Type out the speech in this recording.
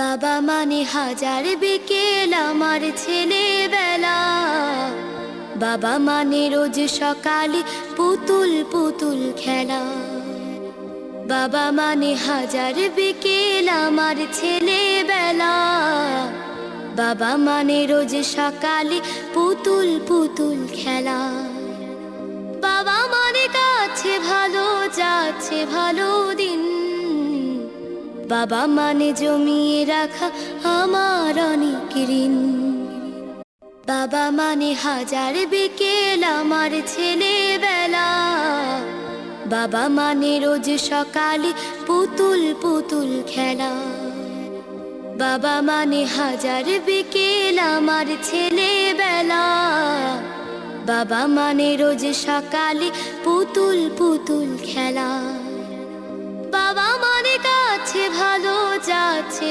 বাবা মানে হাজার বিকেল আমার ছেলেবেলা। বাবা মানে রোজ সকালে পুতুল পুতুল খেলা। বাবা মানে হাজার বিকেল আমার ছেলেবেলা। বাবা মানে রোজ সকালে পুতুল পুতুল খেলা। বাবা মানে কাছে ভালো যাচ্ছে ভালো দিন। বাবা মানে জমিয়ে রাখা আমার অনেক ঋণ। বাবা মানে হাজার বিকেল আমার ছেলেবেলা। বাবা মানে রোজ সকালে পুতুল পুতুল খেলা। বাবা মানে হাজার বিকেল আমার ছেলেবেলা। বাবা মানে রোজ সকালে পুতুল পুতুল খেলা। বাবা মানে কাছে ভালো যাচ্ছে